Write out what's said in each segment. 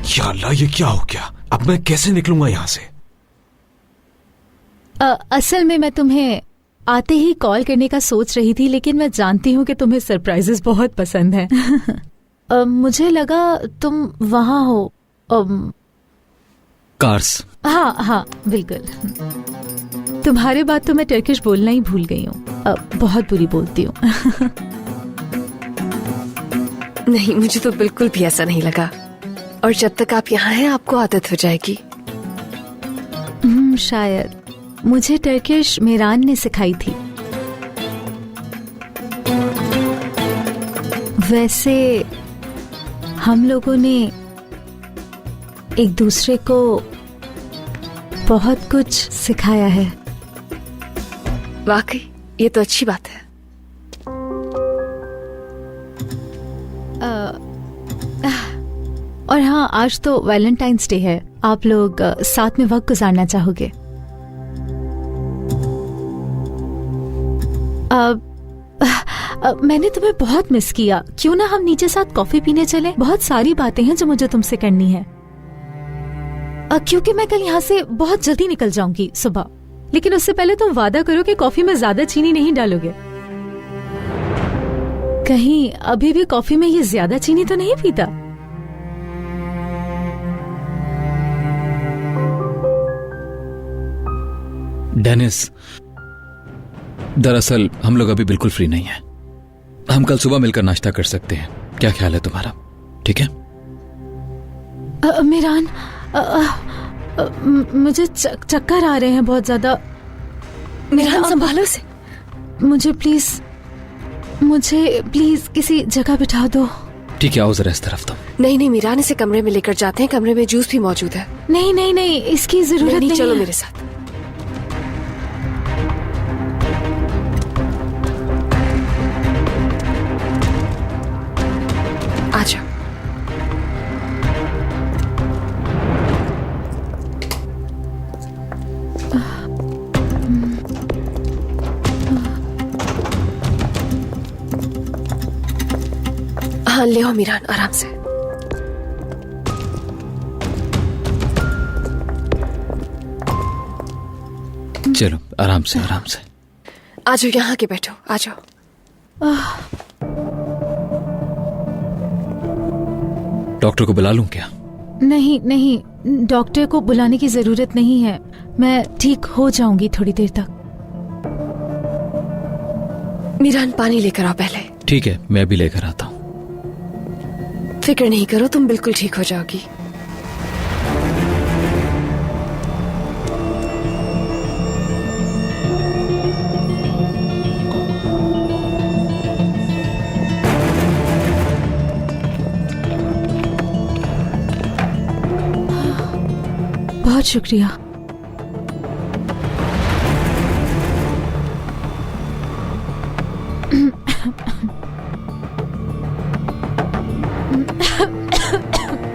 या अल्लाह, ये क्या हो गया? अब मैं कैसे निकलूंगा यहाँ से? असल में मैं तुम्हें आते ही कॉल करने का सोच रही थी, लेकिन मैं जानती हूँ कि तुम्हें सरप्राइजेस बहुत पसंद हैं। मुझे लगा तुम वहाँ हो। कार्स। हाँ हाँ बिल्कुल। तुम्हारे बाद तो मैं टर्किश बोलना ही भूल गई हूँ। बहुत बुरी बोलती हूँ। नहीं, मुझे तो बिल्कुल भी ऐसा नहीं लगा। और जब तक आप यहाँ हैं आपको आदत हो जाएगी। शायद। मुझे टर्किश मेरान ने सिखाई थी। वैसे हम लोगों ने एक दूसरे को बहुत कुछ सिखाया है। वाकई ये तो अच्छी बात है। और हाँ, आज तो वैलेंटाइंस डे है। आप लोग साथ में वक्त गुजारना चाहोगे? मैंने तुम्हें बहुत मिस किया। क्यों ना हम नीचे साथ कॉफी पीने चले? बहुत सारी बातें हैं जो मुझे तुमसे करनी है। क्योंकि मैं कल यहाँ से बहुत जल्दी निकल जाऊंगी सुबह। लेकिन उससे पहले तुम वादा करो कि कॉफी में ज्यादा चीनी नहीं डालोगे। कहीं अभी भी कॉफी में ये ज्यादा चीनी तो नहीं पीता? डेनिस, दरअसल हम लोग अभी बिल्कुल फ्री नहीं हैं। हम कल सुबह मिलकर नाश्ता कर सकते हैं। क्या ख्याल है तुम्हारा? ठीक है? मेरान, मुझे चक्कर आ रहे हैं बहुत ज्यादा। मेरान, संभालो से। मुझे प्लीज किसी जगह बिठा दो। ठीक है, आओ जरा इस तरफ। तो नहीं नहीं, मीरान इसे कमरे में लेकर जाते हैं। कमरे में जूस भी मौजूद है। नहीं नहीं नहीं, इसकी जरूरत नहीं। चलो मेरे साथ। आ जाओ। हाँ, ले आओ मीरान, आराम से। चलो आराम से आराम से। आ जाओ, यहाँ के बैठो। आ जाओ। डॉक्टर को बुला लूं क्या? नहीं नहीं, डॉक्टर को बुलाने की जरूरत नहीं है। मैं ठीक हो जाऊंगी थोड़ी देर तक। मीरान, पानी लेकर आओ पहले। ठीक है, मैं भी लेकर आता हूँ। फिक्र नहीं करो, तुम बिल्कुल ठीक हो जाओगी। बहुत शुक्रिया।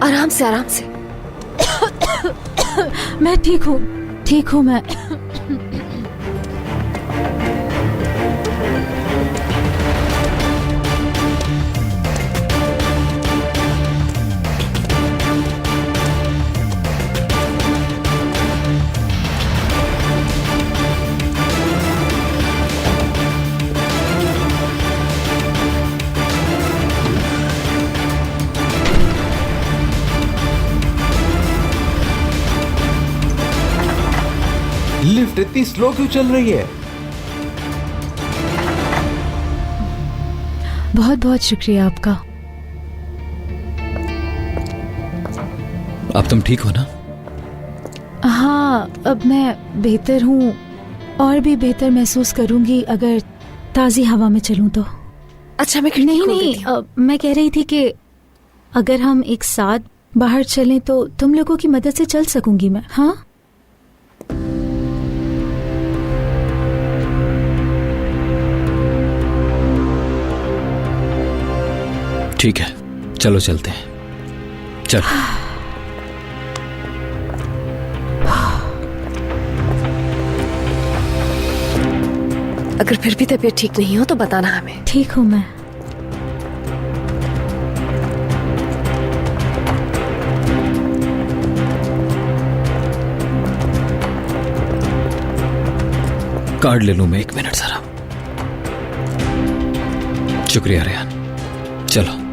आराम से आराम से। मैं ठीक हूँ मैं। लिफ्ट इतनी स्लो क्यों चल रही है? बहुत बहुत शुक्रिया आपका। अब तुम ठीक हो ना? हाँ, अब मैं बेहतर हूँ और भी बेहतर महसूस करूंगी अगर ताज़ी हवा में चलूं तो। अच्छा, मैं खिड़की खोल देती हूँ। मैं कह रही थी कि अगर हम एक साथ बाहर चलें तो तुम लोगों की मदद से चल सकूंगी मैं। हाँ, ठीक है, चलो चलते हैं। चल। अगर फिर भी तबीयत ठीक नहीं हो तो बताना हमें। ठीक हूँ मैं। कार्ड ले लूं मैं, 1 मिनट जरा। शुक्रिया रेहान, चलो।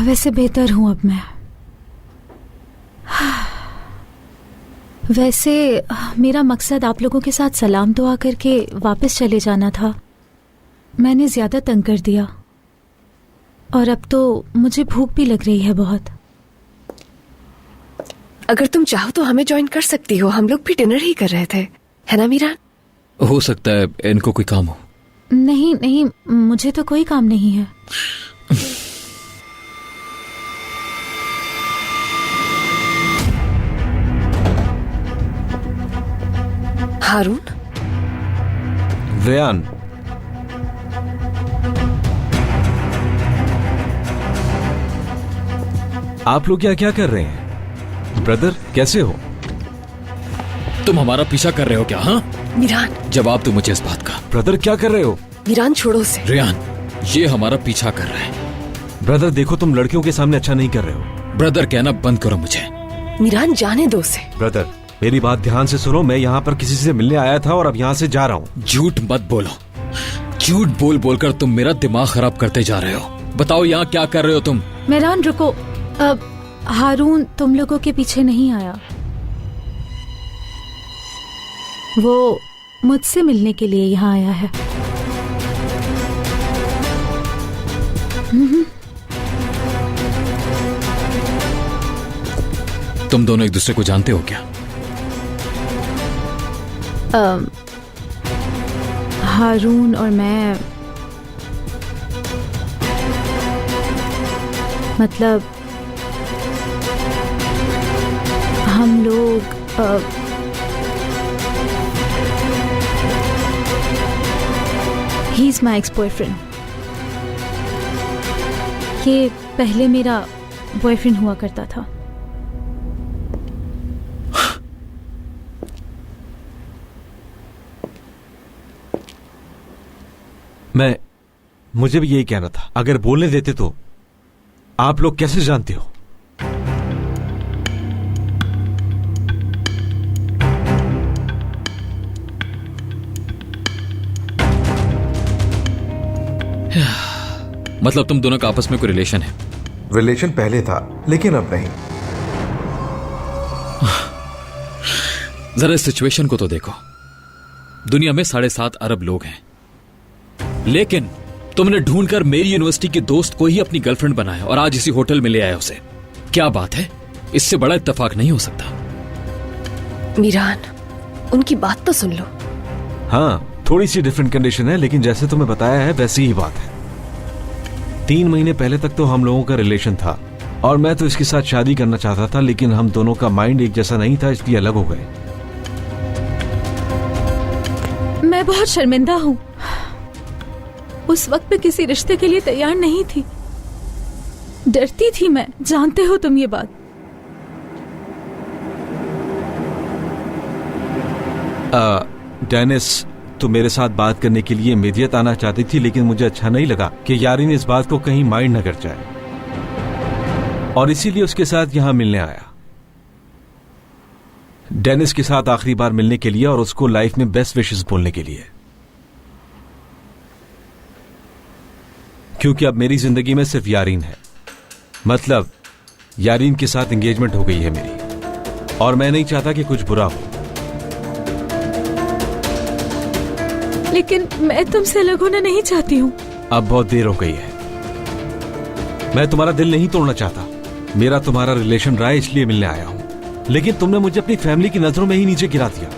वैसे बेहतर हूं अब मैं। वैसे मेरा मकसद आप लोगों के साथ सलाम दुआ करके वापस चले जाना था। मैंने ज्यादा तंग कर दिया और अब तो मुझे भूख भी लग रही है बहुत। अगर तुम चाहो तो हमें ज्वाइन कर सकती हो, हम लोग भी डिनर ही कर रहे थे, है ना मीरान? हो सकता है इनको कोई काम हो। नहीं नहीं, मुझे तो कोई काम नहीं है। हारून, रेयान, आप लोग क्या क्या कर रहे हैं? ब्रदर कैसे हो? तुम हमारा पीछा कर रहे हो क्या? हाँ, मीरान। जवाब दो मुझे इस बात का। ब्रदर क्या कर रहे हो? मीरान छोड़ो उसे। रेहान, ये हमारा पीछा कर रहा है। ब्रदर देखो, तुम लड़कियों के सामने अच्छा नहीं कर रहे हो। ब्रदर कहना बंद करो मुझे। मीरान जाने दो उसे। ब्रदर मेरी बात ध्यान से सुनो, मैं यहाँ पर किसी से मिलने आया था और अब यहाँ से जा रहा हूँ। झूठ मत बोलो, झूठ बोल बोलकर तुम मेरा दिमाग खराब करते जा रहे हो। बताओ यहाँ क्या कर रहे हो तुम? मेहरान रुको, अब हारून तुम लोगों के पीछे नहीं आया, वो मुझसे मिलने के लिए यहाँ आया है। तुम दोनों एक दूसरे को जानते हो क्या? हारून और मैं, मतलब हम लोग he is my ex boyfriend. ये पहले मेरा बॉयफ्रेंड हुआ करता था। मुझे भी यही कहना था, अगर बोलने देते तो। आप लोग कैसे जानते हो? मतलब तुम दोनों का आपस में कोई रिलेशन है? रिलेशन पहले था लेकिन अब नहीं। जरा इस सिचुएशन को तो देखो। दुनिया में 7.5 अरब लोग हैं, लेकिन तुमने ढूंढकर मेरी यूनिवर्सिटी के दोस्त को ही अपनी गर्लफ्रेंड बनाया और आज इसी होटल में ले आया उसे। क्या बात है? इससे बड़ा इत्तेफाक नहीं हो सकता। मीरान, उनकी बात तो सुन लो। हाँ, थोड़ी सी डिफरेंट कंडीशन है, लेकिन जैसे तुम्हें बताया है वैसी ही बात है। 3 महीने पहले तक तो हम लोगों का रिलेशन था और मैं तो इसके साथ शादी करना चाहता था, लेकिन हम दोनों का माइंड एक जैसा नहीं था, इसलिए अलग हो गए। मैं बहुत शर्मिंदा हूँ। उस वक्त मैं किसी रिश्ते के लिए तैयार नहीं थी, डरती थी मैं, जानते हो तुम ये बात। डेनिस, तो मेरे साथ बात करने के लिए इमीडिएट आना चाहती थी, लेकिन मुझे अच्छा नहीं लगा कि यारीन इस बात को कहीं माइंड न कर जाए, और इसीलिए उसके साथ यहां मिलने आया। डेनिस के साथ आखिरी बार मिलने के लिए और उसको लाइफ में बेस्ट विशेस बोलने के लिए, क्योंकि अब मेरी जिंदगी में सिर्फ यारीन है। मतलब यारीन के साथ एंगेजमेंट हो गई है मेरी, और मैं नहीं चाहता कि कुछ बुरा हो। लेकिन मैं तुमसे अलग होना नहीं चाहती हूँ। अब बहुत देर हो गई है। मैं तुम्हारा दिल नहीं तोड़ना चाहता, मेरा तुम्हारा रिलेशन रहा है इसलिए मिलने आया हूं, लेकिन तुमने मुझे अपनी फैमिली की नजरों में ही नीचे गिरा दिया।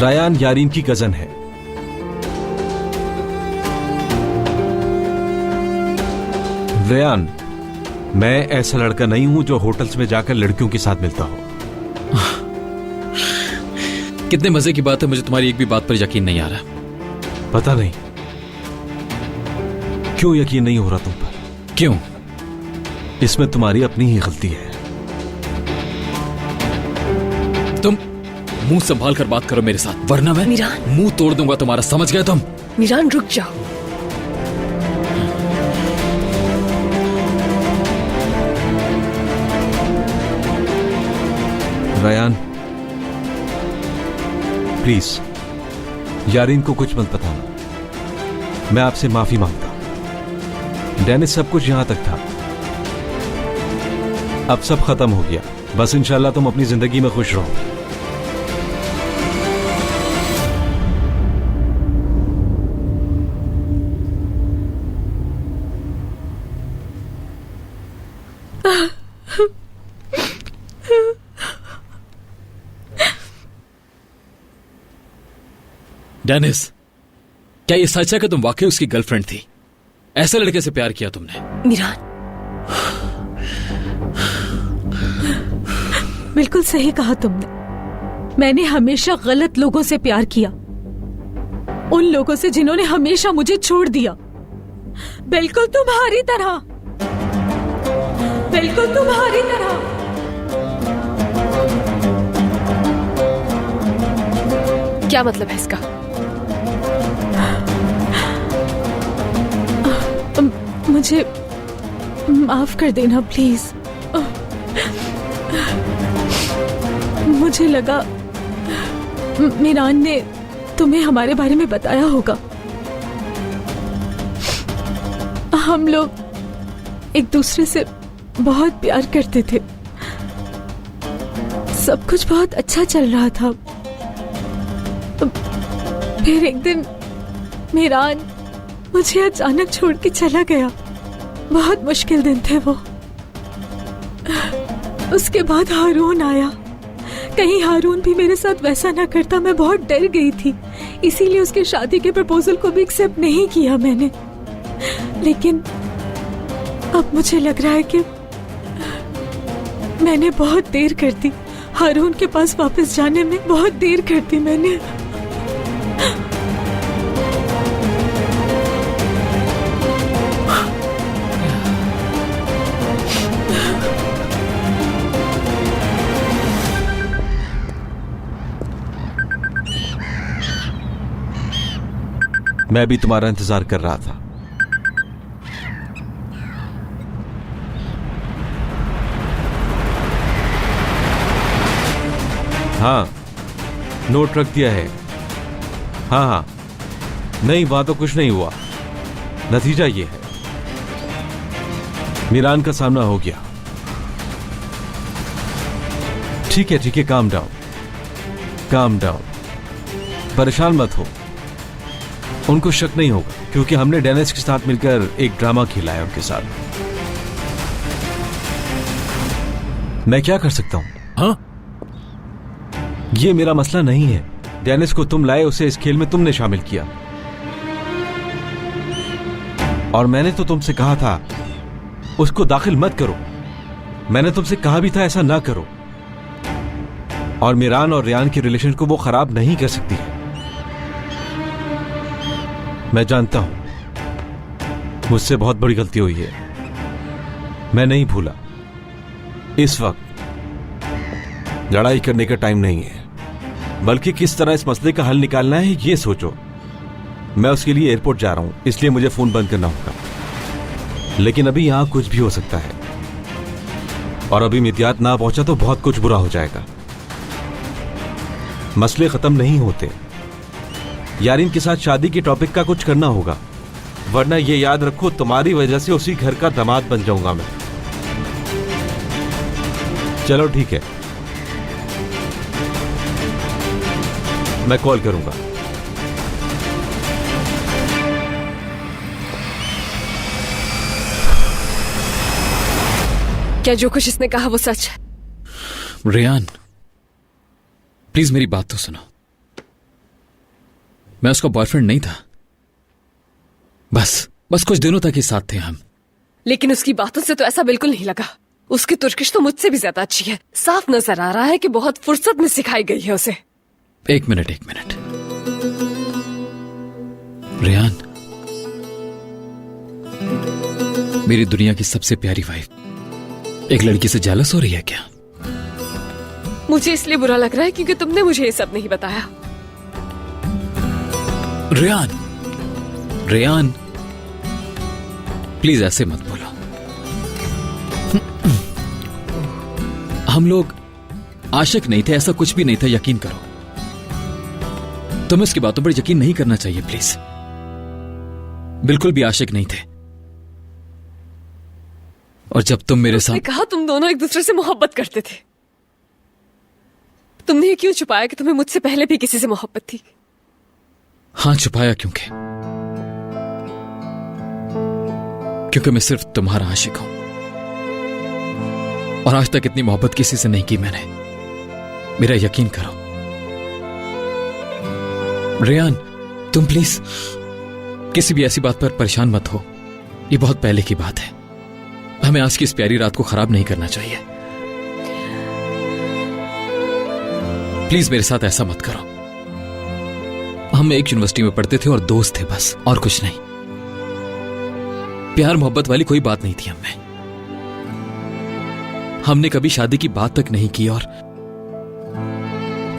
रायान यारीन की कजन है। रेयान, मैं ऐसा लड़का नहीं हूं जो होटल्स में जाकर लड़कियों के साथ मिलता हो। कितने मजे की बात है, मुझे तुम्हारी एक भी बात पर यकीन नहीं आ रहा। पता नहीं क्यों यकीन नहीं हो रहा तुम पर। क्यों? इसमें तुम्हारी अपनी ही गलती है। मुंह संभाल कर बात करो मेरे साथ, वरना मैं मीरान। मुंह तोड़ दूंगा तुम्हारा, समझ गए तुम? मीरान रुक जाओ। रयान प्लीज यारीन को कुछ मत बताना, मैं आपसे माफी मांगता हूं। डेनिस सब कुछ यहां तक था, अब सब खत्म हो गया। बस इंशाल्लाह तुम अपनी जिंदगी में खुश रहो। डेनिस, क्या ये सच है कि तुम वाकई उसकी गर्लफ्रेंड थी? ऐसे लड़के से प्यार किया तुमने? मीरान, बिल्कुल सही कहा तुमने। मैंने हमेशा गलत लोगों से प्यार किया, उन लोगों से जिन्होंने हमेशा मुझे छोड़ दिया। बिल्कुल तुम्हारी तरह, बिल्कुल तुम्हारी तरह। क्या मतलब है इसका? मुझे माफ कर देना प्लीज। मुझे लगा मीरान ने तुम्हें हमारे बारे में बताया होगा। हम लोग एक दूसरे से बहुत प्यार करते थे, सब कुछ बहुत अच्छा चल रहा था। फिर एक दिन मीरान मुझे अचानक छोड़ के चला गया। बहुत मुश्किल दिन थे वो। उसके बाद हारून आया। कहीं हारून भी मेरे साथ वैसा ना करता, मैं बहुत डर गई थी। इसीलिए उसके शादी के प्रपोजल को भी एक्सेप्ट नहीं किया मैंने। लेकिन अब मुझे लग रहा है कि मैंने बहुत देर कर दी। हारून के पास वापस जाने में बहुत देर कर दी मैंने। मैं भी तुम्हारा इंतजार कर रहा था। हाँ, नोट रख दिया है। हाँ हाँ, नहीं वहां तो कुछ नहीं हुआ। नतीजा ये है, मीरान का सामना हो गया। ठीक है, काम डाउन, काम डाउन, परेशान मत हो। उनको शक नहीं होगा क्योंकि हमने डेनिस के साथ मिलकर एक ड्रामा खेला है उनके साथ। मैं क्या कर सकता हूं? हाँ? ये मेरा मसला नहीं है। डेनिस को तुम लाए, उसे इस खेल में तुमने शामिल किया। और मैंने तो तुमसे कहा था उसको दाखिल मत करो। मैंने तुमसे कहा भी था ऐसा ना करो। और मीरान और रियान के रिलेशन को वो खराब नहीं कर सकती है। मैं जानता हूं मुझसे बहुत बड़ी गलती हुई है, मैं नहीं भूला। इस वक्त लड़ाई करने का टाइम नहीं है, बल्कि किस तरह इस मसले का हल निकालना है ये सोचो। मैं उसके लिए एयरपोर्ट जा रहा हूं, इसलिए मुझे फोन बंद करना होगा। लेकिन अभी यहां कुछ भी हो सकता है, और अभी मितियात ना पहुंचा तो बहुत कुछ बुरा हो जाएगा। मसले खत्म नहीं होते। यारीन के साथ शादी के टॉपिक का कुछ करना होगा, वरना ये याद रखो तुम्हारी वजह से उसी घर का दामाद बन जाऊंगा मैं। चलो ठीक है, मैं कॉल करूंगा। क्या जो कुछ इसने कहा वो सच है? रियान, प्लीज मेरी बात तो सुनो। मैं उसका बॉयफ्रेंड नहीं था, बस कुछ दिनों तक ही साथ थे हम। लेकिन उसकी बातों से तो ऐसा बिल्कुल नहीं लगा। उसकी तुर्किश तो मुझसे भी ज्यादा अच्छी है। साफ नजर आ रहा है कि बहुत फुर्सत में सिखाई गई है उसे। एक मिनट रियान, मेरी दुनिया की सबसे प्यारी वाइफ एक लड़की से जेलस हो रही है क्या? मुझे इसलिए बुरा लग रहा है क्योंकि तुमने मुझे ये सब नहीं बताया। रेयान प्लीज ऐसे मत बोलो। हम लोग आशिक नहीं थे, ऐसा कुछ भी नहीं था, यकीन करो। तुम्हें उसकी बातों पर यकीन नहीं करना चाहिए प्लीज। बिल्कुल भी आशिक नहीं थे। और जब तुम मेरे उसने साथ कहा तुम दोनों एक दूसरे से मोहब्बत करते थे। तुमने ये क्यों छुपाया कि तुम्हें मुझसे पहले भी किसी से मोहब्बत थी? हाँ, छुपाया क्योंकि मैं सिर्फ तुम्हारा आशिक हूं और आज तक इतनी मोहब्बत किसी से नहीं की मैंने। मेरा यकीन करो। रेयान, तुम प्लीज किसी भी ऐसी बात पर परेशान मत हो। ये बहुत पहले की बात है। हमें आज की इस प्यारी रात को खराब नहीं करना चाहिए। प्लीज मेरे साथ ऐसा मत करो। हम एक यूनिवर्सिटी में पढ़ते थे और दोस्त थे, बस, और कुछ नहीं। प्यार मोहब्बत वाली कोई बात नहीं थी हमें। हमने कभी शादी की बात तक नहीं की। और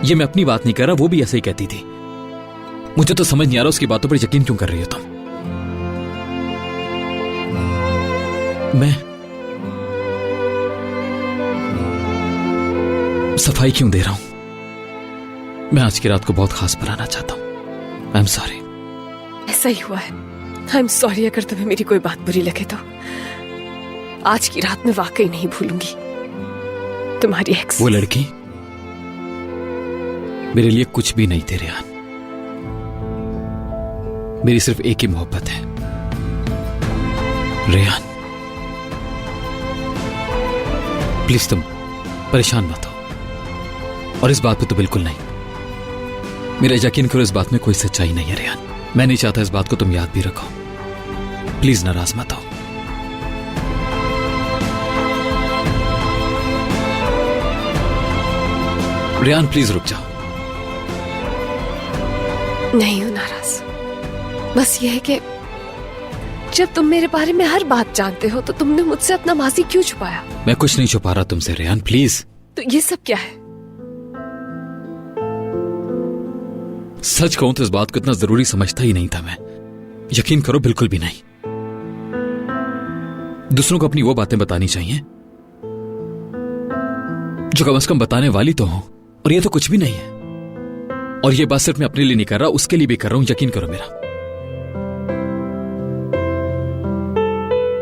ये मैं अपनी बात नहीं कर रहा, वो भी ऐसे ही कहती थी। मुझे तो समझ नहीं आ रहा उसकी बातों पर यकीन क्यों कर रही हो तुम। मैं सफाई क्यों दे रहा हूं? मैं आज की रात को बहुत खास बनाना चाहता हूं। I am sorry. ऐसा ही हुआ है। आई एम सॉरी अगर तुम्हें मेरी कोई बात बुरी लगे तो। आज की रात में वाकई नहीं भूलूंगी तुम्हारी एक्स। वो लड़की मेरे लिए कुछ भी नहीं थे रेयान। मेरी सिर्फ एक ही मोहब्बत है, रेयान। प्लीज तुम परेशान मत हो। और इस बात पे तो बिल्कुल नहीं। मेरा यकीन करो, इस बात में कोई सच्चाई नहीं है रेयान। मैं नहीं चाहता इस बात को तुम याद भी रखो। प्लीज नाराज मत हो। रेयान प्लीज रुक जाओ। नहीं हूं नाराज। बस ये है कि जब तुम मेरे बारे में हर बात जानते हो तो तुमने मुझसे अपना माजी क्यों छुपाया? मैं कुछ नहीं छुपा रहा तुमसे रेयान, प्लीज। तो ये सब क्या है? सच कहूं तो इस बात को इतना जरूरी समझता ही नहीं था मैं। यकीन करो, बिल्कुल भी नहीं। दूसरों को अपनी वो बातें बतानी चाहिए जो कम से कम बताने वाली तो हो। और ये तो कुछ भी नहीं है। और ये बात सिर्फ मैं अपने लिए नहीं कर रहा, उसके लिए भी कर रहा हूं। यकीन करो मेरा।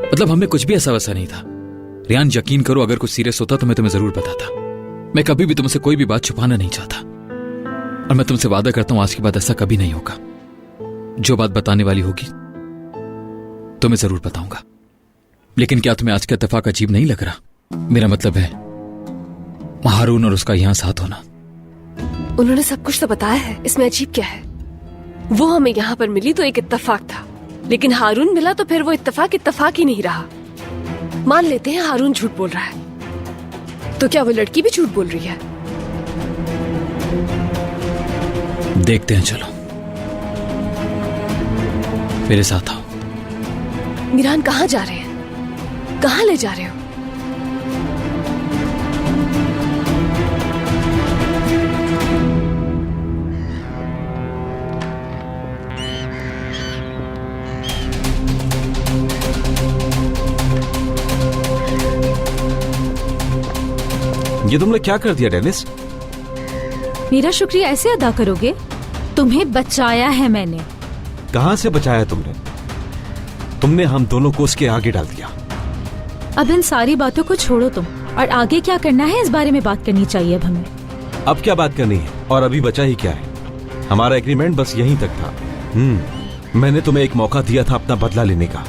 मतलब हमें कुछ भी ऐसा वैसा नहीं था रेयान। यकीन करो, अगर कुछ सीरियस होता तो मैं तुम्हें जरूर बताता। मैं कभी भी तुमसे कोई भी बात छुपाना नहीं चाहता। और मैं तुमसे वादा करता हूं आज के बाद ऐसा कभी नहीं होगा। जो बात बताने वाली होगी तो मैं जरूर बताऊंगा। लेकिन क्या तुम्हें आज का इत्तेफाक अजीब नहीं लग रहा? मेरा मतलब है हारून और उसका यहां साथ होना। उन्होंने सब कुछ तो बताया है, इसमें अजीब क्या है? वो हमें यहाँ पर मिली तो एक इत्तेफाक था, लेकिन हारून मिला तो फिर वो इत्तेफाक ही नहीं रहा। मान लेते हैं हारून झूठ बोल रहा है, तो क्या वो लड़की भी झूठ बोल रही है? देखते हैं, चलो मेरे साथ आओ। मीरान, कहाँ जा रहे हैं? कहाँ ले जा रहे हो? ये तुमने क्या कर दिया डेनिस? मेरा शुक्रिया ऐसे अदा करोगे? तुम्हें बचाया है मैंने। कहां से बचाया तुमने? तुमने हम दोनों को उसके आगे डाल दिया। अब इन सारी बातों को छोड़ो तुम, और आगे क्या करना है इस बारे में बात करनी चाहिए अब हमें। अब क्या बात करनी है? और अभी बचा ही क्या है? हमारा एग्रीमेंट बस यहीं तक था। मैंने तुम्हें एक मौका दिया था अपना बदला लेने का,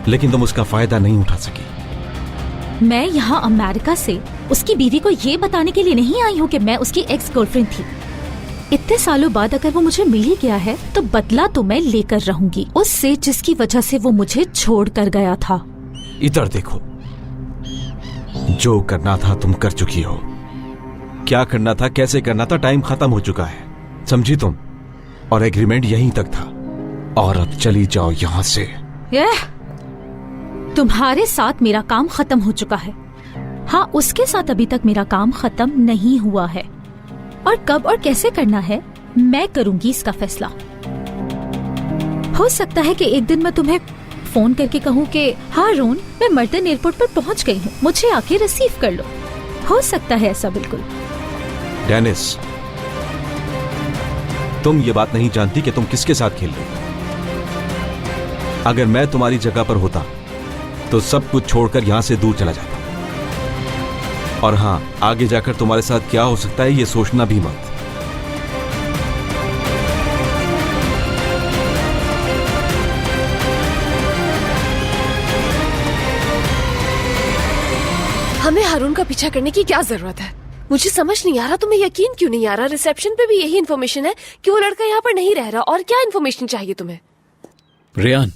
लेकिन तुम उसका फायदा नहीं उठा सकी। मैं यहाँ अमेरिका से उसकी बीवी को ये बताने के लिए नहीं आई हूँ कि मैं उसकी एक्स गर्लफ्रेंड थी। इतने सालों बाद अगर वो मुझे मिल ही गया है तो बदला तो मैं लेकर रहूंगी उससे, जिसकी वजह से वो मुझे छोड़ कर गया था। इधर देखो, जो करना था तुम कर चुकी हो। क्या करना था, कैसे करना था, टाइम खत्म हो चुका है, समझी तुम? और एग्रीमेंट यहीं तक था। और अब चली जाओ यहाँ से। तुम्हारे साथ मेरा काम खत्म हो चुका है। हाँ, उसके साथ अभी तक मेरा काम खत्म नहीं हुआ है। और कब और कैसे करना है मैं करूंगी इसका फैसला। हो सकता है कि एक दिन मैं तुम्हें फोन करके कहूँ कि हारून मैं मर्टन एयरपोर्ट पर पहुंच गई हूँ, मुझे आके रिसीव कर लो। हो सकता है ऐसा बिल्कुल। डेनिस, तुम ये बात नहीं जानती कि तुम किसके साथ खेल रही हो। अगर मैं तुम्हारी जगह पर होता तो सब कुछ छोड़कर यहां से दूर चला जाता। और हां, आगे जाकर तुम्हारे साथ क्या हो सकता है ये सोचना भी मत। हमें हारून का पीछा करने की क्या जरूरत है? मुझे समझ नहीं आ रहा, तुम्हें यकीन क्यों नहीं आ रहा? रिसेप्शन पे भी यही इन्फॉर्मेशन है कि वो लड़का यहाँ पर नहीं रह रहा। और क्या इन्फॉर्मेशन चाहिए तुम्हें? रेयान,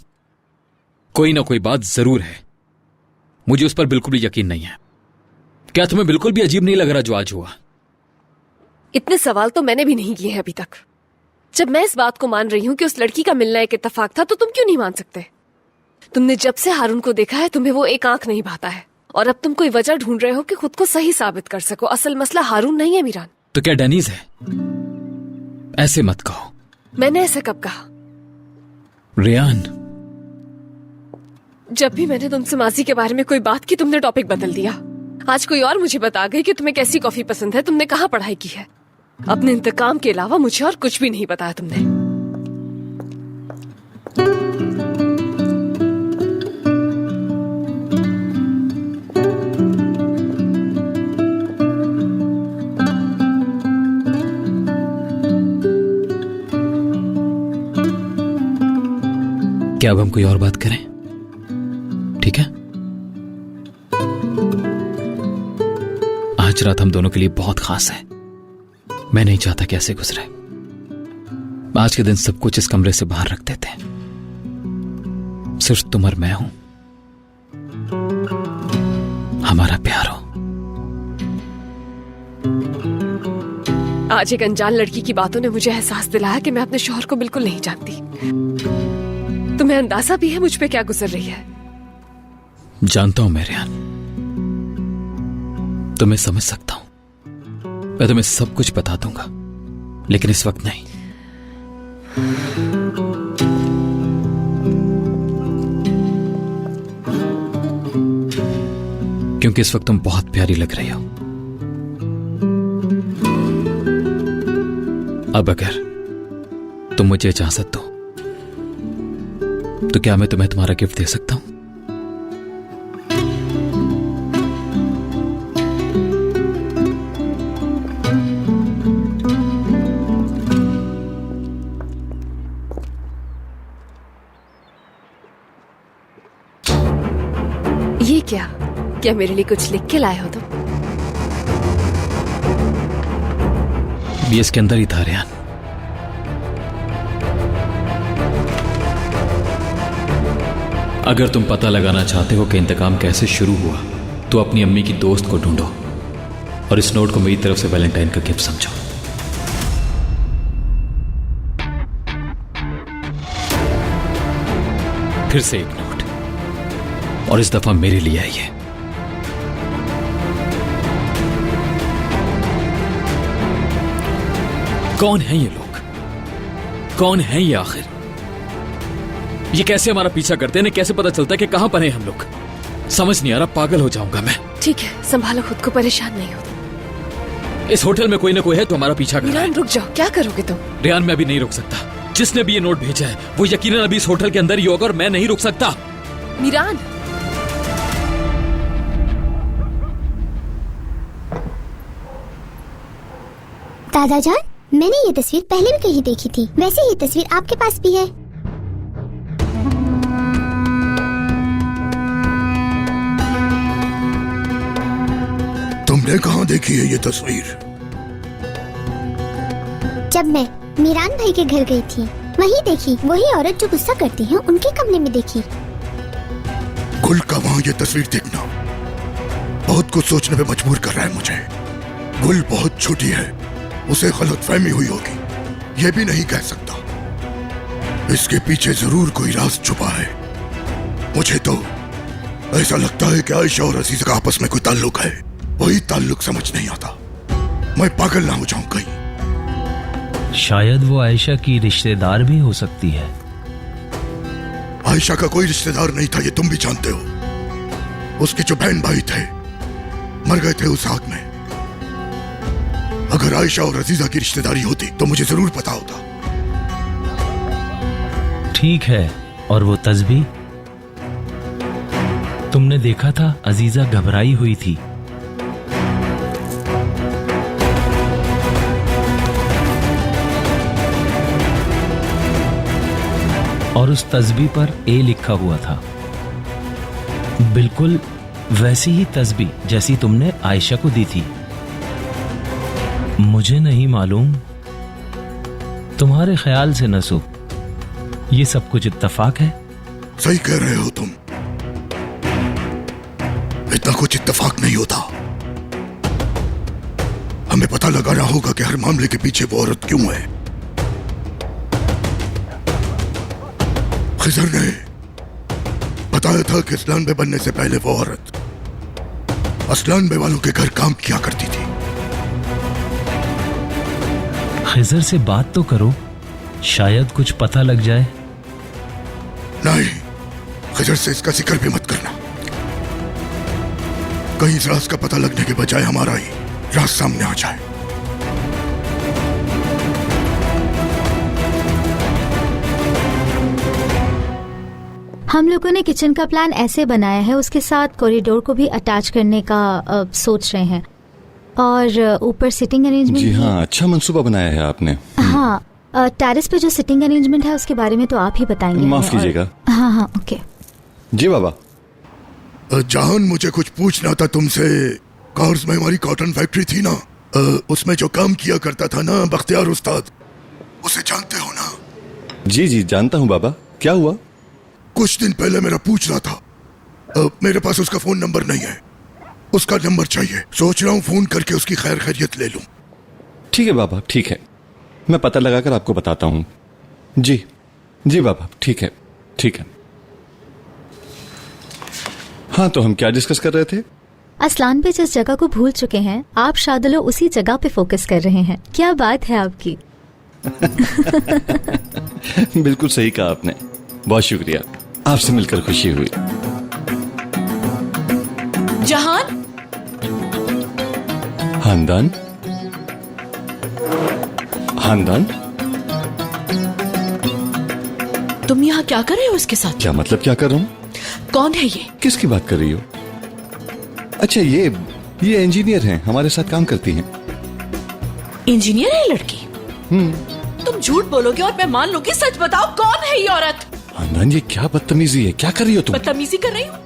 कोई ना कोई बात जरूर है, मुझे उस पर बिल्कुल भी यकीन नहीं है। क्या तुम्हें बिल्कुल भी अजीब नहीं लग रहा जो आज हुआ? इतने सवाल तो मैंने भी नहीं किए हैं अभी तक। जब मैं इस बात को मान रही हूँ कि उस लड़की का मिलना एक इत्तेफाक था, तो तुम क्यों नहीं मान सकते? तुमने जब से हारून को देखा है तुम्हें वो एक आंख नहीं भाता है, और अब तुम कोई वजह ढूंढ रहे हो कि खुद को सही साबित कर सको। असल मसला हारून नहीं है मीरान। तो क्या डेनीज है? ऐसे मत कहो। मैंने ऐसा कब कहा? रेयान, जब भी मैंने तुमसे माजी के बारे में कोई बात की तुमने टॉपिक बदल दिया। आज कोई और मुझे बता गई कि तुम्हें कैसी कॉफी पसंद है, तुमने कहाँ पढ़ाई की है। अपने इंतकाम के अलावा मुझे और कुछ भी नहीं बताया तुमने। क्या अब हम कोई और बात करें? ठीक है? आज रात हम दोनों के लिए बहुत खास है। मैं नहीं चाहता कि ऐसे गुजरे। आज के दिन सब कुछ इस कमरे से बाहर रख देते हैं। सिर्फ तुम और मैं हूं, हमारा प्यार हो। आज एक अनजान लड़की की बातों ने मुझे एहसास दिलाया कि मैं अपने शौहर को बिल्कुल नहीं जानती। तुम्हें अंदाजा भी है मुझ पे क्या गुजर रही है? जानता हूं मैं रेयान, तुम्हें समझ सकता हूं। मैं तुम्हें सब कुछ बता दूंगा, लेकिन इस वक्त नहीं। क्योंकि इस वक्त तुम बहुत प्यारी लग रही हो। अब अगर तुम मुझे इजाजत दो तो क्या मैं तुम्हें तुम्हारा गिफ्ट दे सकता हूं? ये क्या मेरे लिए कुछ लिख के लाए हो तुम? ये इसके अंदर ही था रेयान। अगर तुम पता लगाना चाहते हो कि इंतकाम कैसे शुरू हुआ, तो अपनी अम्मी की दोस्त को ढूंढो और इस नोट को मेरी तरफ से वैलेंटाइन का गिफ्ट समझो। फिर से एक नोट, और इस दफा मेरे लिए आई है। कौन है ये लोग? कौन है ये आखिर? ये कैसे हमारा पीछा करते हैं? कैसे पता चलता है कि कहां पर हैं हम लोग? समझ नहीं आ रहा, पागल हो जाऊंगा मैं। ठीक है, संभालो खुद को, परेशान नहीं हो। इस होटल में कोई ना कोई है तो हमारा पीछा कर रहा है। मीरान रुक जाओ, क्या करोगे तुम? रेयान, मैं अभी नहीं रुक सकता। जिसने भी ये नोट भेजा है वो यकीनन अभी इस होटल के अंदर ही होगा और मैं नहीं रुक सकता। मीरान, दादाजान, मैंने ये तस्वीर पहले भी कहीं देखी थी। वैसे ये तस्वीर आपके पास भी है। तुमने कहाँ देखी है ये तस्वीर? जब मैं मीरान भाई के घर गई थी वहीं देखी। वही औरत जो गुस्सा करती है उनके कमरे में देखी। गुल का वहाँ ये तस्वीर देखना बहुत कुछ सोचने पे मजबूर कर रहा है मुझे। गुल बहुत छोटी है, उसे गलतफहमी हुई होगी, ये भी नहीं कह सकता। इसके पीछे जरूर कोई राज छुपा है। मुझे तो ऐसा लगता है कि आयशा और अजीज का आपस में कोई ताल्लुक है। वही ताल्लुक समझ नहीं आता। मैं पागल ना हो जाऊं कहीं। शायद वो आयशा की रिश्तेदार भी हो सकती है। आयशा का कोई रिश्तेदार नहीं था, ये तुम भी जानते हो। उसके जो बहन भाई थे मर गए थे उस आग में। अगर आयशा और अजीजा की रिश्तेदारी होती तो मुझे जरूर पता होता। ठीक है, और वो तस्बीह तुमने देखा था, अजीजा घबराई हुई थी। और उस तस्बीह पर ए लिखा हुआ था, बिल्कुल वैसी ही तस्बीह जैसी तुमने आयशा को दी थी। मुझे नहीं मालूम, तुम्हारे ख्याल से नसु, ये सब कुछ इत्तेफाक है? सही कह रहे हो तुम, इतना कुछ इत्तेफाक नहीं होता। हमें पता लगाना होगा कि हर मामले के पीछे वो औरत क्यों है। खिजर ने बताया था कि असलान बे बनने से पहले वो औरत असलान बे वालों के घर काम किया करती थी। खिजर से बात तो करो, शायद कुछ पता लग जाए। नहीं, खिजर से इसका जिक्र भी मत करना। कहीं इस राज का पता लगने के बजाय हमारा ही राज सामने आ जाए। हम लोगों ने किचन का प्लान ऐसे बनाया है, उसके साथ कॉरिडोर को भी अटैच करने का सोच रहे हैं, और ऊपर सिटिंग अरेंजमेंट। जी हाँ, अच्छा मंसूबा बनाया है आपने। हाँ, टेरेस पे जो सिटिंग अरेंजमेंट है उसके बारे में तो आप ही बताएंगे। माफ कीजिएगा। हाँ हाँ, ओके। जी बाबा। जहान, मुझे कुछ पूछना था तुमसे। कार्स में हमारी कॉटन फैक्ट्री थी ना, उसमें जो काम किया करता था ना बख्तियार उस्ताद, उसे जानते हो ना? जी जी जानता हूँ बाबा, क्या हुआ? कुछ दिन पहले मेरा पूछ रहा था। मेरे पास उसका फोन नंबर नहीं है, उसका नंबर चाहिए। सोच रहा हूँ फोन करके उसकी खैर खैरियत ले लूं। ठीक है बाबा, ठीक है, मैं पता लगाकर आपको बताता हूँ। जी जी बाबा, ठीक है ठीक है। हाँ, तो हम क्या डिस्कस कर रहे थे? असलान पे जिस जगह को भूल चुके हैं, आप शादुलो उसी जगह पे फोकस कर रहे हैं। क्या बात है आपकी। बिल्कुल सही कहा आपने, बहुत शुक्रिया, आपसे मिलकर खुशी हुई। जहान, खानदान खानदान, तुम यहाँ क्या कर रहे हो इसके साथ? क्या मतलब क्या कर रहा हूँ? कौन है ये? किसकी बात कर रही हो? अच्छा, ये इंजीनियर हैं, हमारे साथ काम करती हैं। इंजीनियर है ये लड़की? तुम झूठ बोलोगे और मैं मान लूंगी। सच बताओ, कौन है ये औरत? खानदान, ये क्या बदतमीजी है, क्या कर रही हो तुम? बदतमीजी कर रही हूँ?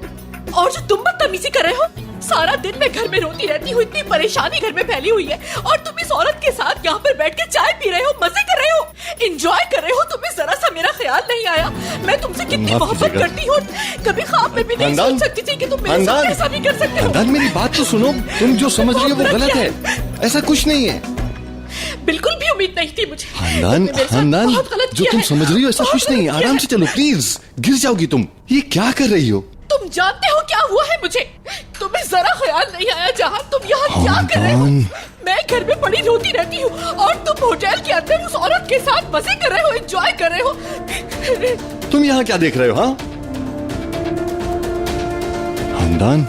और जो तुम बदतमीजी कर रहे हो, सारा दिन मैं घर में रोती रहती हूँ, इतनी परेशानी घर में फैली हुई है, और तुम इस औरत के साथ यहाँ पर बैठ के चाय पी रहे हो, मजे कर रहे हो, एंजॉय कर रहे हो। तुम्हें जरा सा मेरा ख्याल नहीं आया? मैं तुमसे कितनी माफ मोहब्बत कीजिएगा। करती हूँ, कभी ख्वाब में भी नहीं सोच सकती थी कि तुम मेरे साथ ऐसा भी कर सकते हो। खानदान, मेरी बात तो सुनो, तुम जो समझ रही हो वो गलत है, ऐसा कुछ नहीं है। बिल्कुल भी उम्मीद नहीं थी मुझे। खानदान, तुमने मेरे साथ खानदान, बहुत गलत जो किया तुम है। समझ रही हो ऐसा बहुत कुछ नहीं है। गलत किया आराम है। से चलो प्लीज, गिर जाओगी तुम। ये क्या कर रही हो? तुम जानते हो क्या हुआ है मुझे? तुम्हें जरा ख्याल नहीं आया जहां तुम यहाँ क्या कर रहे हो? मैं घर में पड़ी रोती रहती हूँ और तुम होटल के अंदर उस औरत के साथ मजे कर रहे हो, एंजॉय कर रहे हो। तुम यहाँ क्या देख रहे हो? हाँ खानदान,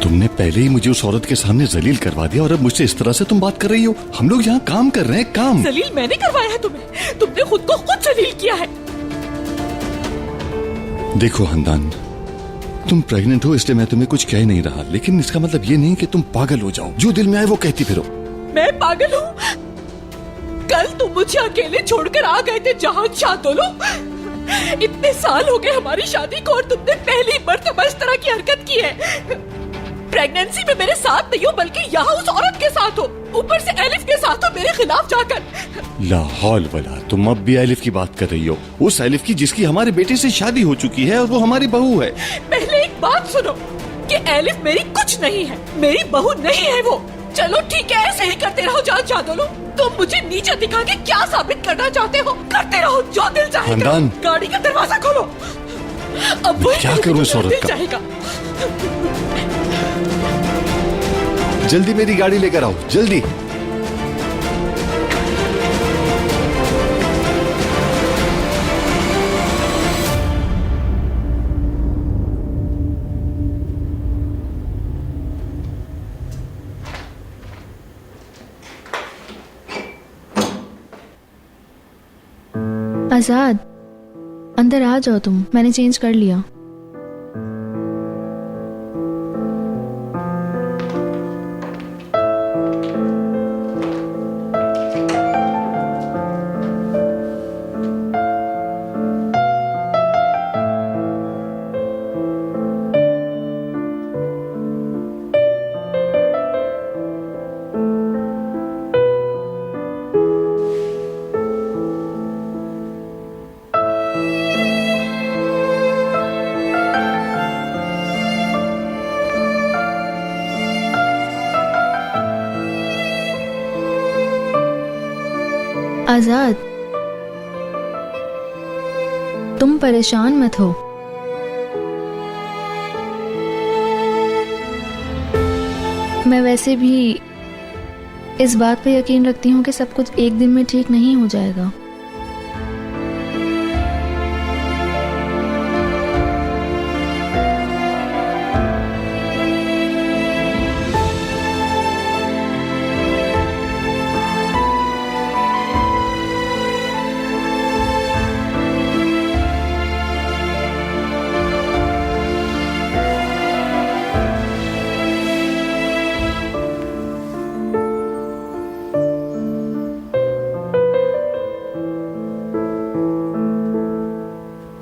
तुमने पहले ही मुझे उस औरत के सामने जलील करवा दिया और अब मुझसे इस तरह से तुम बात कर रही हो। हम लोग यहाँ काम कर रहे हैं, काम। जलील मैंने करवाया है तुम्हें? तुमने खुद को खुद जलील किया है। देखो खानदान, तुम प्रेग्नेंट हो इसलिए मैं तुम्हें कुछ कह नहीं रहा, लेकिन इसका मतलब ये नहीं कि तुम पागल हो जाओ, जो दिल में आए वो कहती फिरो। मैं पागल हूँ? कल तुम मुझे अकेले छोड़कर आ गए थे जहां शादुलो। इतने साल हो गए हमारी शादी को और तुमने पहली मर्तबा इस तरह की हरकत की है। प्रेगनेंसी में मेरे साथ नहीं हो बल्कि यहाँ उस औरत के साथ हो, ऊपर से एलिफ के साथ हो मेरे खिलाफ जाकर। ला हौल वला, तुम अब भी एलिफ की बात कर रही हो, उस एलिफ की जिसकी हमारे बेटे से शादी हो चुकी है और वो हमारी बहू है। पहले एक बात सुनो कि एलिफ मेरी कुछ नहीं है, मेरी बहू नहीं है वो। चलो ठीक है, ऐसे ही करते रहो जान शादुलो। तुम मुझे नीचे दिखा के क्या साबित करना चाहते हो? करते रहो जो दिल चाहेगा। खानदान, गाड़ी का दरवाजा खोलो। अब वो क्या करूं इस औरत का? चाहेगा। जल्दी मेरी गाड़ी लेकर आओ, जल्दी। आजाद, अंदर आ जाओ तुम, मैंने चेंज कर लिया। आजाद, तुम परेशान मत हो। मैं वैसे भी इस बात पर यकीन रखती हूँ कि सब कुछ एक दिन में ठीक नहीं हो जाएगा।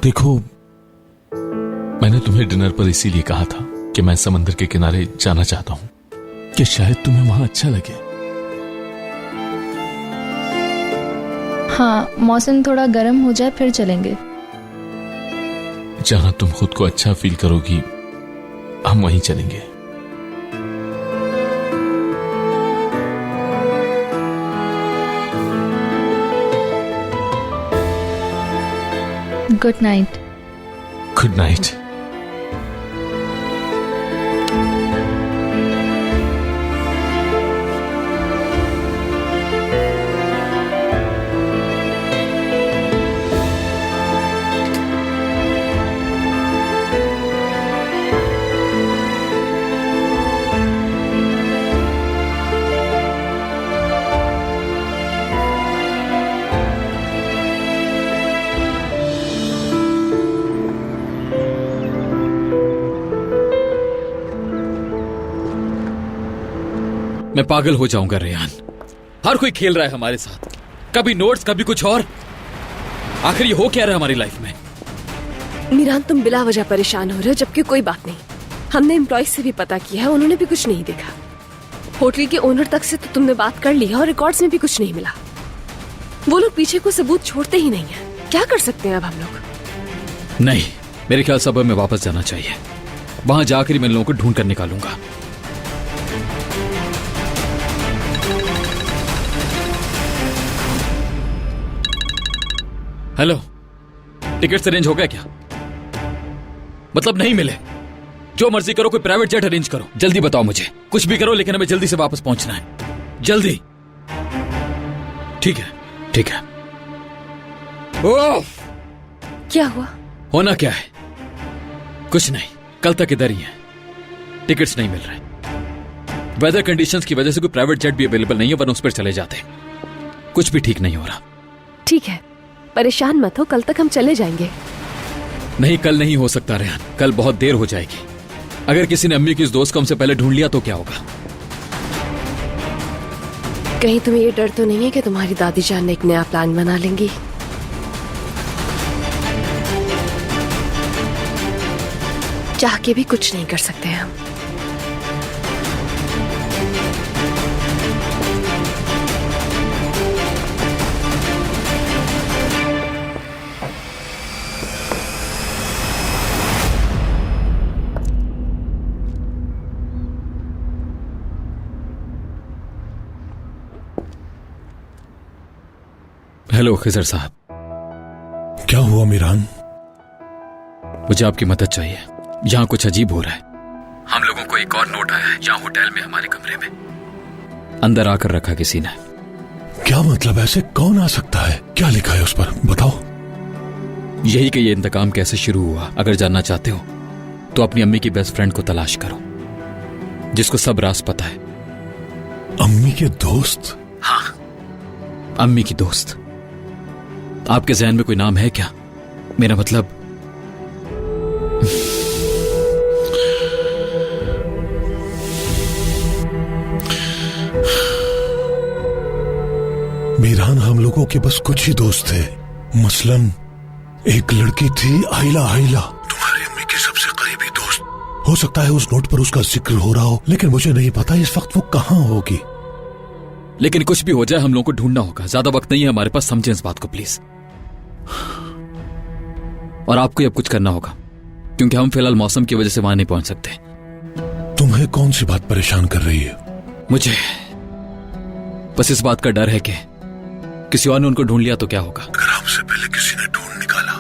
देखो, मैंने तुम्हें डिनर पर इसीलिए कहा था कि मैं समंदर के किनारे जाना चाहता हूं कि शायद तुम्हें वहां अच्छा लगे। हाँ, मौसम थोड़ा गर्म हो जाए फिर चलेंगे। जहां तुम खुद को अच्छा फील करोगी हम वहीं चलेंगे। Good night. Good night. मैं पागल हो जाऊंगा रेयान। हर कोई खेल रहा है हमारे साथ, कभी नोट्स कभी कुछ और। आखिर ये हो क्या रहा है हमारी लाइफ में? मीरान, तुम बिला वजह परेशान हो रहे हो, जबकि कोई बात नहीं। हमने एम्प्लॉयज से भी पता किया है, उन्होंने भी कुछ नहीं देखा। होटल के ओनर तक से तो तुमने बात कर ली है और रिकॉर्ड्स में भी कुछ नहीं मिला। वो लोग पीछे को सबूत छोड़ते ही नहीं है। क्या कर सकते हैं अब हम लोग? नहीं, मेरे ख्याल से अब हमें वापस जाना चाहिए। वहां जाकर ही मैं लोगों को ढूंढ कर निकालूंगा। हेलो, टिकट्स अरेंज हो गया क्या? मतलब नहीं मिले? जो मर्जी करो, कोई प्राइवेट जेट अरेंज करो। जल्दी बताओ मुझे, कुछ भी करो, लेकिन हमें जल्दी से वापस पहुंचना है। जल्दी। ठीक है, ठीक है। ओह, क्या हुआ? होना क्या है? कुछ नहीं, कल तक इधर ही है। टिकट्स नहीं मिल रहे। वेदर कंडीशंस की वजह से कोई प्राइवेट जेट भी अवेलेबल नहीं है, वरना उस पर चले जाते। कुछ भी ठीक नहीं हो रहा। ठीक है, परेशान मत हो, कल तक हम चले जाएंगे। नहीं, कल नहीं हो सकता रेहान, कल बहुत देर हो जाएगी। अगर किसी ने अम्मी की इस दोस्त को हमसे पहले ढूंढ लिया तो क्या होगा? कहीं तुम्हें ये डर तो नहीं है कि तुम्हारी दादी जान ने एक नया प्लान बना लेंगी? चाह के भी कुछ नहीं कर सकते हम। हेलो खिजर साहब। क्या हुआ मीरान? मुझे आपकी मदद चाहिए। यहाँ कुछ अजीब हो रहा है। हम लोगों को एक और नोट आया है यहाँ होटल में, हमारे कमरे में अंदर आकर रखा किसी ने। क्या मतलब? ऐसे कौन आ सकता है? क्या लिखा है उस पर, बताओ। यही कि ये इंतकाम कैसे शुरू हुआ। अगर जानना चाहते हो तो अपनी अम्मी की बेस्ट फ्रेंड को तलाश करो, जिसको सब राज पता है। अम्मी के दोस्त? हाँ, अम्मी की दोस्त। आपके जहन में कोई नाम है क्या? मेरा मतलब मीरान, हम लोगों के बस कुछ ही दोस्त थे। मसलन एक लड़की थी आइला। तुम्हारी अम्मी की सबसे करीबी दोस्त। हो सकता है उस नोट पर उसका जिक्र हो रहा हो, लेकिन मुझे नहीं पता इस वक्त वो कहाँ होगी। लेकिन कुछ भी हो जाए हम लोगों को ढूंढना होगा। ज्यादा वक्त नहीं है हमारे पास, समझें इस बात को प्लीज। और आपको अब कुछ करना होगा, क्योंकि हम फिलहाल मौसम की वजह से वहां नहीं पहुंच सकते। तुम्हें कौन सी बात परेशान कर रही है? मुझे बस इस बात का डर है कि किसी और ने उनको ढूंढ लिया तो क्या होगा। अगर हमसे पहले किसी ने ढूंढ निकाला,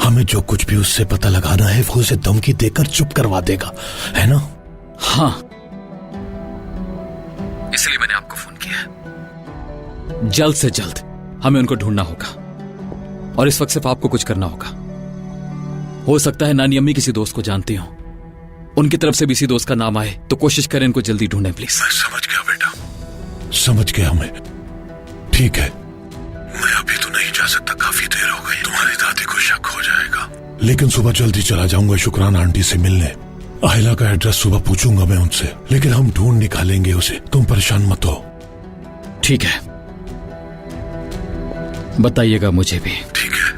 हमें जो कुछ भी उससे पता लगाना है वो उसे धमकी देकर चुप करवा देगा, है ना? हाँ, इसलिए मैंने आपको फोन किया है। जल्द से जल्द हमें उनको ढूंढना होगा, और इस वक्त सिर्फ आपको कुछ करना होगा। हो सकता है नानी अम्मी किसी दोस्त को जानती हो, उनकी तरफ से भी इसी दोस्त का नाम आए, तो कोशिश करें इनको जल्दी ढूंढें प्लीज। मैं समझ गया बेटा, समझ गया मैं। ठीक है, मैं अभी तो नहीं जा सकता, काफी देर हो गई। तुम्हारी दादी को शक हो जाएगा, लेकिन सुबह जल्दी चला जाऊंगा शुक्राना आंटी से मिलने। आहिला का एड्रेस सुबह पूछूंगा मैं उनसे, लेकिन हम ढूंढ निकालेंगे उसे, तुम परेशान मत हो। ठीक है, बताइएगा मुझे भी। ठीक है।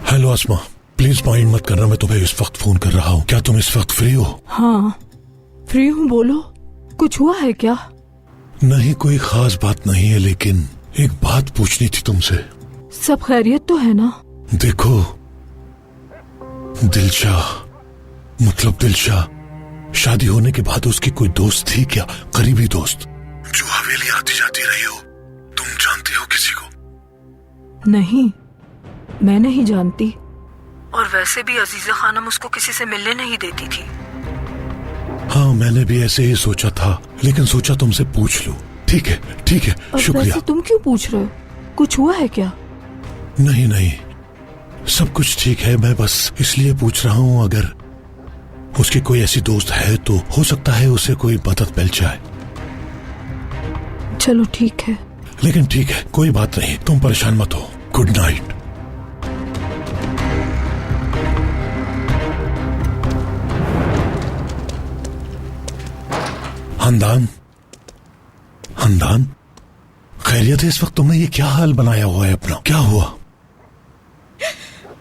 हेलो आसमा, प्लीज माइंड मत करना, मैं तुम्हें इस वक्त फोन कर रहा हूँ। क्या तुम इस वक्त फ्री हो? हाँ फ्री हूँ, बोलो। कुछ हुआ है क्या? नहीं, कोई खास बात नहीं है, लेकिन एक बात पूछनी थी तुमसे। सब खैरियत तो है ना? देखो, दिलशा शादी होने के बाद उसकी कोई दोस्त थी क्या, करीबी दोस्त, जो हवेली आती जाती रही हो? तुम जानती हो किसी को? नहीं, मैं नहीं जानती। और वैसे भी अजीजा खानम उसको किसी से मिलने नहीं देती थी। हाँ, मैंने भी ऐसे ही सोचा था, लेकिन सोचा तुमसे पूछ लूं। ठीक है, शुक्रिया। वैसे तुम क्यों पूछ रहे हो? कुछ हुआ है क्या? नहीं, सब कुछ ठीक है। मैं बस इसलिए पूछ रहा हूँ, अगर उसकी कोई ऐसी दोस्त है तो हो सकता है उसे कोई मदद मिल जाए। चलो ठीक है। लेकिन ठीक है, कोई बात नहीं, तुम परेशान मत हो। Good night. हमदान, खैरियत है इस वक्त? तुमने ये क्या हाल बनाया हुआ है अपना? क्या हुआ?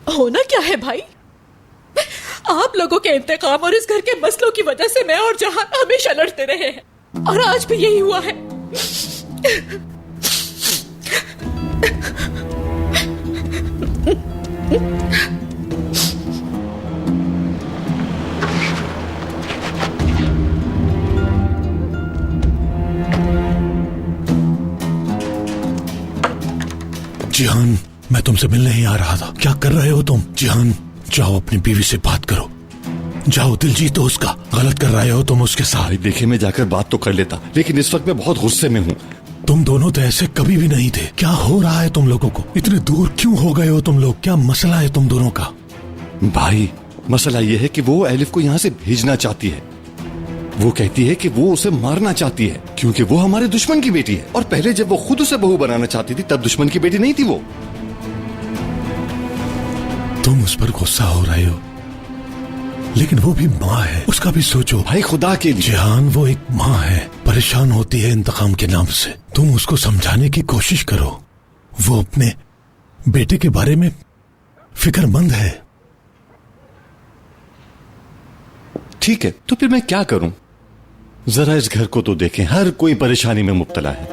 होना क्या है भाई? आप लोगों के इंतकाम और इस घर के मसलों की वजह से मैं और जहां हमेशा लड़ते रहे हैं, और आज भी यही हुआ है। जिहान, मैं तुमसे मिलने ही आ रहा था। क्या कर रहे हो तुम? जिहान, जाओ अपनी बीवी से बात करो। जाओ, दिल जीतो उसका। गलत कर रहे हो तुम उसके साथ। देखिए, मैं जाकर बात तो कर लेता, लेकिन इस वक्त मैं बहुत गुस्से में हूँ। तुम दोनों तो ऐसे कभी भी नहीं थे। क्या हो रहा है तुम लोगों को? इतने दूर क्यों हो गए हो तुम लोग? क्या मसला है तुम दोनों का? भाई, मसला ये है कि वो एलिफ को यहाँ से भेजना चाहती है। वो कहती है कि वो उसे मारना चाहती है, क्योंकि वो हमारे दुश्मन की बेटी है। और पहले जब वो खुद उसे बहू बनाना चाहती थी, तब दुश्मन की बेटी नहीं थी वो। तुम उस पर गुस्सा हो रहे हो, लेकिन वो भी माँ है, उसका भी सोचो। भाई खुदा के लिए। जिहान, वो एक माँ है, परेशान होती है इंतकाम के नाम से। तुम उसको समझाने की कोशिश करो। वो अपने बेटे के बारे में फिक्रमंद है। ठीक है, तो फिर मैं क्या करूं? जरा इस घर को तो देखें, हर कोई परेशानी में मुब्तला है।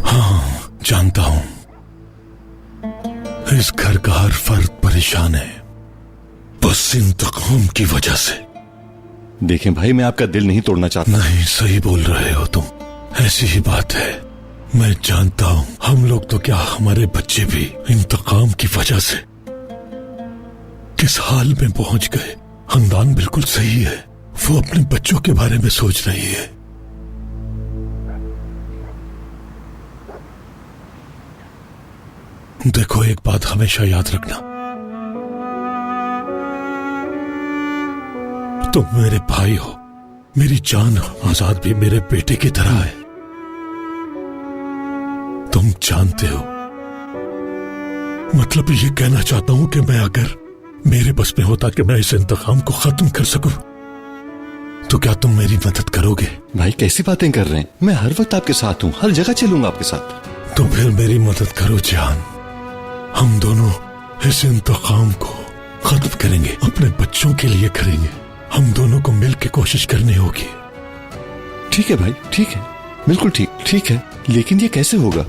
हाँ, जानता हूं, इस घर का हर फर्द परेशान है, बस इंतकाम की वजह से। देखें भाई, मैं आपका दिल नहीं तोड़ना चाहता। नहीं, सही बोल रहे हो तुम, ऐसी ही बात है। मैं जानता हूं, हम लोग तो क्या, हमारे बच्चे भी इंतकाम की वजह से किस हाल में पहुंच गए। हमदान बिल्कुल सही है, वो अपने बच्चों के बारे में सोच रही है। देखो, एक बात हमेशा याद रखना, तुम मेरे भाई हो, मेरी जान हो। आजाद भी मेरे बेटे की तरह है। तुम जानते हो, मतलब ये कहना चाहता हूं कि मैं अगर मेरे बस में होता कि मैं इस इंतकाम को खत्म कर सकूं, तो क्या तुम मेरी मदद करोगे? भाई कैसी बातें कर रहे हैं? मैं हर वक्त आपके साथ हूँ, हर जगह चलूंगा आपके साथ। तो फिर मेरी मदद करो जान, हम दोनों इस इंतकाम को खत्म करेंगे, अपने बच्चों के लिए करेंगे। हम दोनों को मिल के कोशिश करनी होगी। ठीक है भाई, ठीक है, बिल्कुल ठीक है, लेकिन ये कैसे होगा?